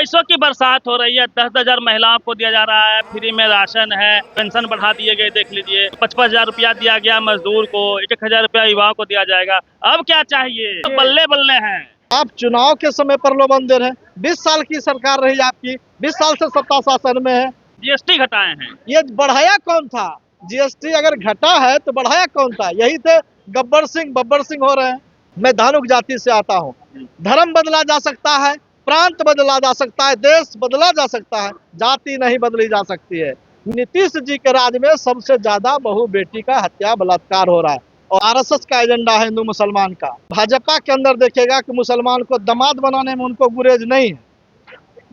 पैसों की बरसात हो रही है। 10,000 महिलाओं को दिया जा रहा है, फ्री में राशन है, पेंशन बढ़ा दिए गए। देख लीजिए, 55,000 रुपया दिया गया मजदूर को, 1,000 रुपया युवाओं को दिया जाएगा। अब क्या चाहिए? तो बल्ले बल्ले हैं। आप चुनाव के समय प्रलोभन दे रहे हैं। 20 साल की सरकार रही आपकी, 20 साल से सत्ता शासन में है। जीएसटी घटाए हैं। ये बढ़ाया कौन था? जीएसटी अगर घटा है तो बढ़ाया कौन था? यही थे गब्बर सिंह हो रहे हैं। मैं धानुक जाति से आता हूँ। धर्म बदला जा सकता है, प्रांत बदला जा सकता है, देश बदला जा सकता है, जाति नहीं बदली जा सकती है। नीतीश जी के राज में सबसे ज्यादा बहु बेटी का हत्या बलात्कार हो रहा है और आरएसएस का एजेंडा है हिंदू मुसलमान का। भाजपा के अंदर देखिएगा कि मुसलमान को दामाद बनाने में उनको गुरेज नहीं है,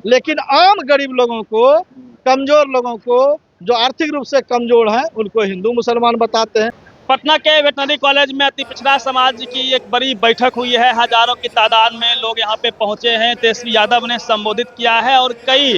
लेकिन आम गरीब लोगों को, कमजोर लोगों को, जो आर्थिक रूप से कमजोर हैं, उनको हिंदू मुसलमान बताते हैं। पटना के वेटनरी कॉलेज में अति पिछड़ा समाज की एक बड़ी बैठक हुई है। हजारों की तादाद में लोग यहाँ पे पहुंचे हैं। तेजस्वी यादव ने संबोधित किया है और कई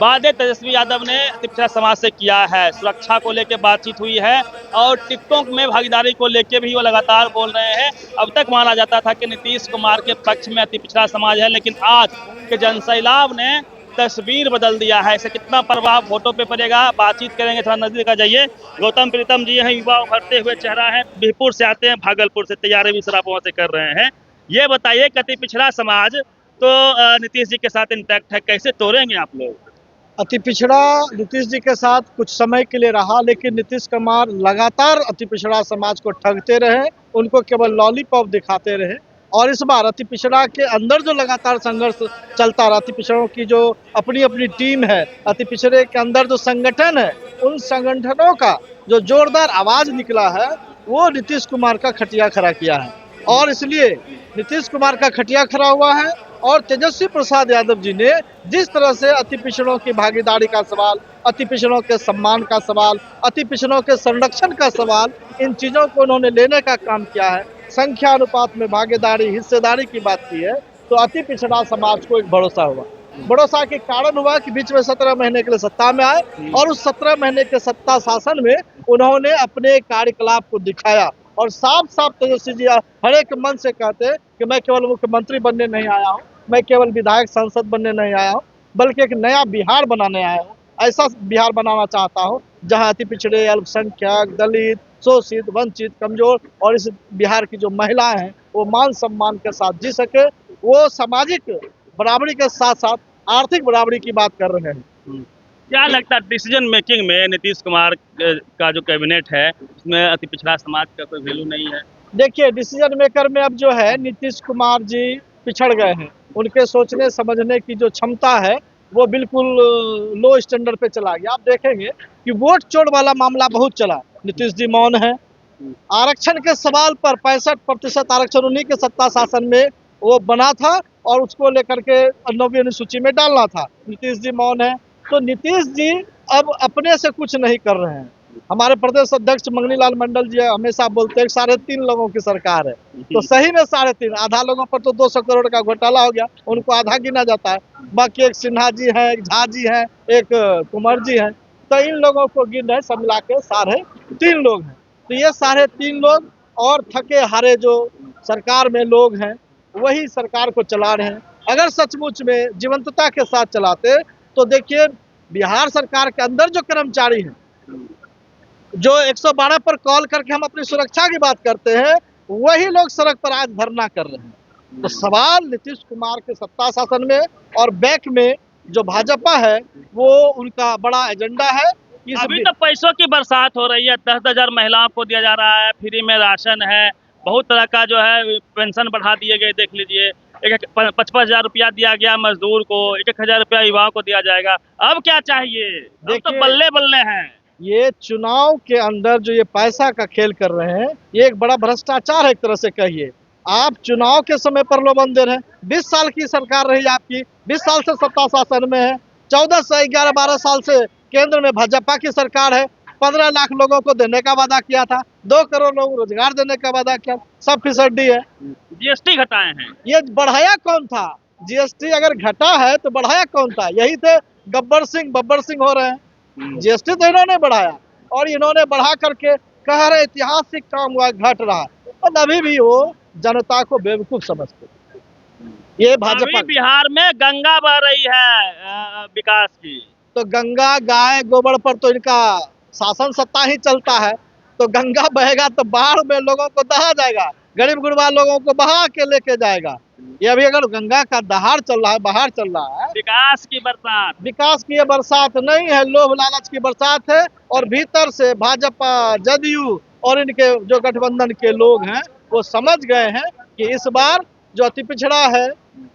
वादे तेजस्वी यादव ने अति पिछड़ा समाज से किया है। सुरक्षा को लेकर बातचीत हुई है और टिकटॉक में भागीदारी को लेकर भी वो लगातार बोल रहे हैं। अब तक माना जाता था कि नीतीश कुमार के पक्ष में अति पिछड़ा समाज है, लेकिन आज के जनसैलाब ने तस्वीर बदल दिया है। इसे कितना प्रभाव वोटों पे पड़ेगा, बातचीत करेंगे। थोड़ा नजदीक आ जाइए। गौतम प्रीतम जी हैं, युवा उभरते हुए चेहरा है, बीरपुर से आते हैं, भागलपुर से, तैयारी भी सरापों से कर रहे हैं। ये बताइए, अति पिछड़ा समाज तो नीतीश जी के साथ इंटैक्ट है, कैसे तोड़ेंगे आप लोग? अति पिछड़ा नीतीश जी के साथ कुछ समय के लिए रहा, लेकिन नीतीश कुमार लगातार अति पिछड़ा समाज को ठगते रहे, उनको केवल लॉलीपॉप दिखाते रहे। और इस बार अति पिछड़ा के अंदर जो लगातार संघर्ष चलता रहा, अति पिछड़ों की जो अपनी अपनी टीम है, अति पिछड़े के अंदर जो संगठन है, उन संगठनों का जो जोरदार आवाज निकला है, वो नीतीश कुमार का खटिया खड़ा किया है। और इसलिए नीतीश कुमार का खटिया खड़ा हुआ है। और तेजस्वी प्रसाद यादव जी ने जिस तरह से अति पिछड़ों की भागीदारी का सवाल, अति पिछड़ों के सम्मान का सवाल, अति पिछड़ों के संरक्षण का सवाल, इन चीजों को उन्होंने लेने का काम किया है, संख्या अनुपात में भागीदारी, हिस्सेदारी की बात की है, तो अति पिछड़ा समाज को एक भरोसा हुआ। भरोसा के कारण हुआ कि बीच में 17 महीने के लिए सत्ता में आए और उस 17 महीने के सत्ता शासन में उन्होंने अपने कार्यकलाप को दिखाया। और साफ साफ तेजस्वी जी हर एक मन से कहते कि मैं केवल मुख्यमंत्री बनने नहीं आया हूँ, मैं केवल विधायक सांसद बनने नहीं आया हूँ, बल्कि एक नया बिहार बनाने आया हूँ। ऐसा बिहार बनाना चाहता हूँ जहाँ अति पिछड़े, अल्पसंख्यक, दलित, शोषित, वंचित, कमजोर और इस बिहार की जो महिलाएं हैं वो मान सम्मान के साथ जी सके। वो सामाजिक बराबरी के साथ साथ आर्थिक बराबरी की बात कर रहे हैं। क्या लगता है डिसीजन मेकिंग में नीतीश कुमार का जो कैबिनेट है, उसमें अति पिछड़ा समाज का कोई वैल्यू नहीं है? देखिए, डिसीजन मेकर में अब जो है नीतीश कुमार जी पिछड़ गए हैं। उनके सोचने समझने की जो क्षमता है वो बिल्कुल लो स्टैंडर्ड पे चला गया। आप देखेंगे कि वोट चोर वाला मामला बहुत चला, नीतीश जी मौन है। आरक्षण के सवाल पर 65% आरक्षण उन्हीं के सत्ता शासन में वो बना था और उसको लेकर के 9वीं अनुसूची में डालना था, नीतीश जी मौन है। तो नीतीश जी अब अपने से कुछ नहीं कर रहे हैं। हमारे प्रदेश अध्यक्ष मंगनी लाल मंडल जी हमेशा बोलते हैं 3.5 लोगों की सरकार है, तो सही में 3.5, आधा लोगों पर तो 200 करोड़ का घोटाला हो गया, उनको आधा गिना जाता है। बाकी एक सिन्हा जी है, एक झा जी है, एक कुंवर जी है, तो इन लोगों को गिन रहे, सब मिला के 3.5 लोग हैं। तो ये 3.5 लोग और थके हारे जो सरकार में लोग हैं वही सरकार को चला रहे हैं। अगर सचमुच में जीवंतता के साथ चलाते तो देखिए, बिहार सरकार के अंदर जो कर्मचारी हैं, जो 112 पर कॉल करके हम अपनी सुरक्षा की बात करते हैं, वही लोग सड़क पर आज धरना कर रहे हैं। तो सवाल नीतीश कुमार के सत्ता शासन में और बैक में जो भाजपा है वो उनका बड़ा एजेंडा है। अभी तो पैसों की बरसात हो रही है। 10,000 महिलाओं को दिया जा रहा है, फ्री में राशन है, बहुत तरह का जो है पेंशन बढ़ा दिए गए। देख लीजिए, 55,000 रुपया दिया गया मजदूर को, 1,000 रुपया युवाओं को दिया जाएगा। अब क्या चाहिए? अब तो बल्ले बल्ले हैं। ये चुनाव के अंदर जो ये पैसा का खेल कर रहे हैं, ये एक बड़ा भ्रष्टाचार है एक तरह से कहिए। आप चुनाव के समय प्रलोभन दे रहे हैं। 20 साल की सरकार रही आपकी, 20 साल से सत्ता शासन में है, 14 से 11-12 साल से केंद्र में भाजपा की सरकार है। 15 लाख लोगों को देने का वादा किया था, 2 करोड़ लोगों को रोजगार देने का वादा किया, सब फिसड्डी है। जीएसटी घटाए हैं। ये बढ़ाया कौन था? जीएसटी अगर घटा है तो बढ़ाया कौन था? यही थे बब्बर सिंह हो रहे हैं। जीएसटी तो इन्होंने बढ़ाया और इन्होंने बढ़ा करके कह रहे ऐतिहासिक काम हुआ, घट रहा है, और अभी भी वो जनता को बेवकूफ समझते। ये अभी भाजपा। बिहार में गंगा बह रही है विकास की। तो गंगा गाय गोबर पर तो इनका शासन सत्ता ही चलता है। तो गंगा बहेगा तो बाढ़ में लोगों को दहा जाएगा, गरीब गुरबा लोगों को बहा के लेके जाएगा। ये अभी अगर गंगा का दहाड़ चल रहा है, बहार चल रहा है, विकास की बरसात। विकास की ये बरसात नहीं है, लोभ लालच की बरसात है। और भीतर से भाजपा, जदयू और इनके जो गठबंधन के लोग हैं वो समझ गए हैं कि इस बार जो अति पिछड़ा है,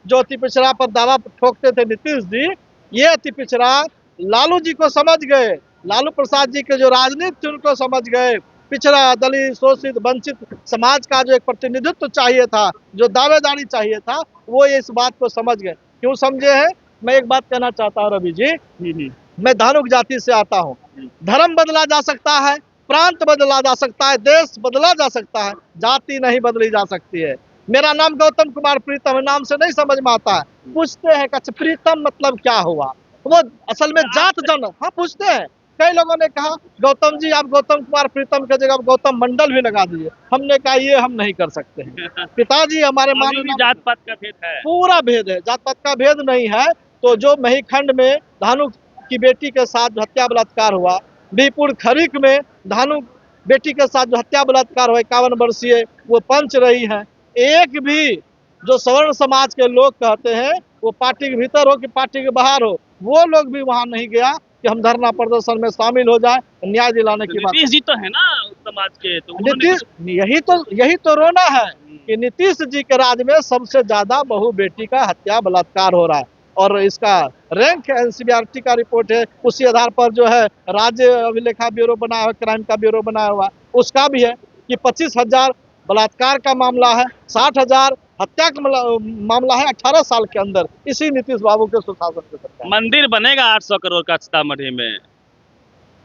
जो अति पिछड़ा पर दावा ठोकते थे नीतीश जी, ये अति पिछड़ा लालू जी को समझ गए। लालू प्रसाद जी के जो राजनीति थी उनको समझ गए। पिछड़ा, दलित, शोषित, वंचित समाज का जो एक प्रतिनिधित्व चाहिए था, जो दावेदारी चाहिए था, वो इस बात को समझ गए। क्यों समझे हैं? मैं एक बात कहना चाहता हूँ रवि जी, मैं धानुक जाति से आता हूँ। धर्म बदला जा सकता है, प्रांत बदला जा सकता है, देश बदला जा सकता है, जाति नहीं बदली जा सकती है। मेरा नाम गौतम कुमार प्रीतम है, नाम से नहीं समझ में आता है। पूछते हैं कि प्रीतम मतलब क्या हुआ? वो असल में जात जन, हाँ पूछते हैं। कई लोगों ने कहा गौतम जी आप गौतम कुमार प्रीतम की जगह गौतम मंडल भी लगा दीजिए। हमने कहा ये हम नहीं कर सकते हैं। पिताजी हमारे अभी भी माननीय, जात पात का भेद है। पूरा भेद है, जात पात का भेद नहीं है। तो जो महिखंड में धानु की बेटी के साथ जो हत्या बलात्कार हुआ, बीपुर खरीक में धानु बेटी के साथ जो हत्या बलात्कार हुआ 51 वर्षीय, वो पंच रही है। एक भी जो सवर्ण समाज के लोग कहते हैं, वो पार्टी के भीतर हो कि पार्टी के बाहर हो, वो लोग भी वहां नहीं गया कि हम धरना प्रदर्शन में शामिल हो जाए, न्याय दिलाने की बात। नीतीश जी तो है ना उस समाज के, तो उन्होंने नीतीश, यही तो रोना है कि नीतीश जी के राज में सबसे ज्यादा बहु बेटी का हत्या बलात्कार हो रहा है। और इसका रैंक एनसीबीआरटी का रिपोर्ट है, उसी आधार पर जो है राज्य अभिलेखा ब्यूरो बनाया हुआ, क्राइम का ब्यूरो बनाया हुआ, उसका भी है कि 25,000 बलात्कार का मामला है, 60,000 हत्या का मामला है 18 साल के अंदर, इसी नीतीश बाबू के सुशासन के सरकार। मंदिर बनेगा 800 करोड़ का सीतामढ़ी में,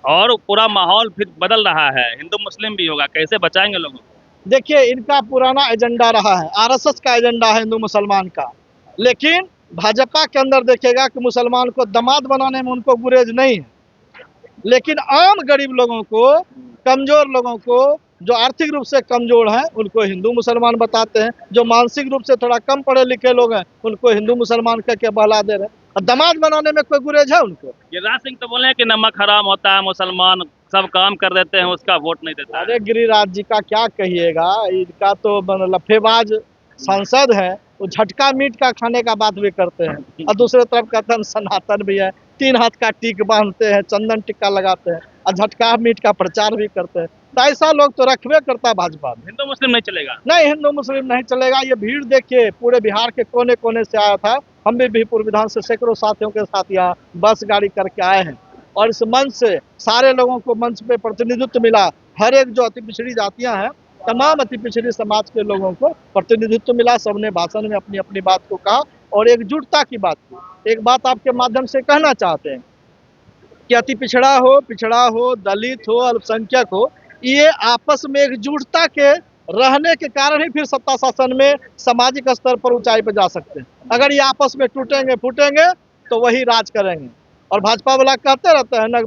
और पूरा माहौल फिर बदल रहा है, हिंदू मुस्लिम भी होगा, कैसे बचाएंगे लोगों को? देखिए इनका पुराना एजेंडा रहा है, आरएसएस का एजेंडा है हिंदू मुसलमान का। लेकिन भाजपा के अंदर देखिएगा कि मुसलमान को दामाद बनाने में उनको गुरेज नहीं है। लेकिन आम गरीब लोगों को, कमजोर लोगों को, जो आर्थिक रूप से कमजोर हैं, उनको हिंदू मुसलमान बताते हैं। जो मानसिक रूप से थोड़ा कम पढ़े लिखे लोग हैं, उनको हिंदू मुसलमान करके बहला दे रहे हैं। और दामाद बनाने में कोई गुरेज है उनको? गिरिराज सिंह तो बोले कि नमक हराम होता है, मुसलमान सब काम कर देते हैं, उसका वोट नहीं देता है। अरे गिरिराज जी का क्या कहिएगा, इनका तो लफेबाज सांसद है। वो झटका मीट का खाने का बात भी करते हैं, और दूसरे तरफ कहते हैं सनातन भी है, 3 हाथ का टीक बांधते हैं, चंदन टिक्का लगाते हैं, और झटका मीट का प्रचार भी करते हैं। तो ऐसा लोग तो रखबे करता है भाजपा में। हिंदू मुस्लिम नहीं चलेगा। नहीं, हिंदू मुस्लिम नहीं चलेगा। ये भीड़ देखिए, पूरे बिहार के कोने कोने से आया था। हम भी बीहपुर विधान से सैकड़ों साथियों के साथ यहाँ बस गाड़ी करके आए हैं, और इस मंच से सारे लोगों को मंच पे प्रतिनिधित्व मिला। हर एक जो अति पिछड़ी जातियां हैं, तमाम अति पिछड़ी समाज के लोगों को प्रतिनिधित्व मिला। सबने भाषण में अपनी अपनी बात को कहा और एकजुटता की बात की। एक बात आपके माध्यम से कहना चाहते हैं कि अति पिछड़ा हो, दलित हो, अल्पसंख्यक हो, ये आपस में एकजुटता के रहने के कारण ही फिर सत्ता शासन में सामाजिक स्तर पर ऊंचाई पर जा सकते हैं। अगर ये आपस में टूटेंगे फूटेंगे तो वही राज करेंगे। और भाजपा वाला कहते रहते हैं ना,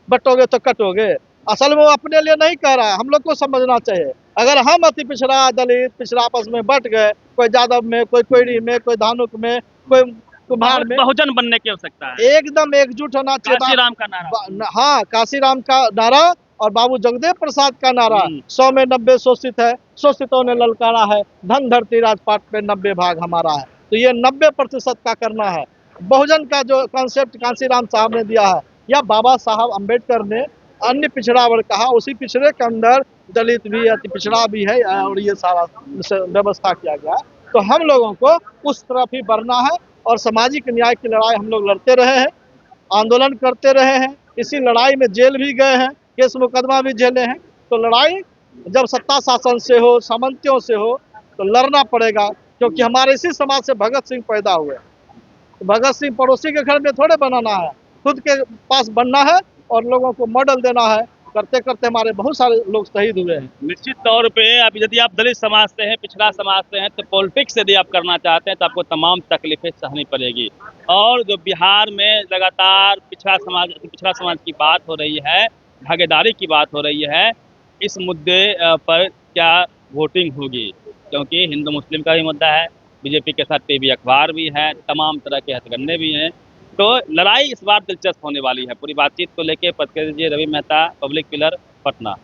बटोगे तो कटोगे। असल में वो अपने लिए नहीं कह रहा है, हम लोग को समझना चाहिए। अगर हम अति पिछड़ा, दलित पिछड़ा आपस में बट गए, कोई यादव में, कोई कोयरी में, कोई धानुक में, कोई कुम्हार में, बहुजन बनने की आवश्यकता है। एकदम एकजुट होना चाहिए। काशीराम का नारा। हाँ, काशीराम का नारा और बाबू जगदेव प्रसाद का नारा। 100 में 90 शोषित है, शोषितों ने ललकारा है, धन धरती राजपाट पे 90 भाग हमारा है। तो ये 90% का करना है। बहुजन का जो कॉन्सेप्ट कांसीराम साहब ने दिया है, या बाबा साहब अम्बेडकर ने अन्य पिछड़ा वर्ग कहा, उसी पिछड़े के अंदर दलित भी, अति पिछड़ा भी है, और ये सारा व्यवस्था किया गया। तो हम लोगों को उस तरफ ही बढ़ना है, और सामाजिक न्याय की लड़ाई हम लोग लड़ते रहे हैं, आंदोलन करते रहे हैं। इसी लड़ाई में जेल भी गए हैं, केस मुकदमा भी झेले हैं। तो लड़ाई जब सत्ता शासन से हो, सामंतियों से हो, तो लड़ना पड़ेगा। क्योंकि हमारे इसी समाज से भगत सिंह पैदा हुए। तो भगत सिंह पड़ोसी के घर में थोड़े बनाना है, खुद के पास बनना है और लोगों को मॉडल देना है। करते करते हमारे बहुत सारे लोग शहीद हुए हैं। निश्चित तौर पे अब यदि आप दलित समाज से हैं, पिछड़ा समाज से हैं, तो पॉलिटिक्स यदि आप करना चाहते हैं तो आपको तमाम तकलीफें सहनी पड़ेगी। और जो बिहार में लगातार पिछड़ा समाज की बात हो रही है, भागीदारी की बात हो रही है, इस मुद्दे पर क्या वोटिंग होगी? क्योंकि हिंदू मुस्लिम का भी मुद्दा है, बीजेपी के साथ टीवी अखबार भी है, तमाम तरह के हथकंडे भी हैं। तो लड़ाई इस बार दिलचस्प होने वाली है। पूरी बातचीत को लेके पत्रकार रवि मेहता, पब्लिक पिलर, पटना।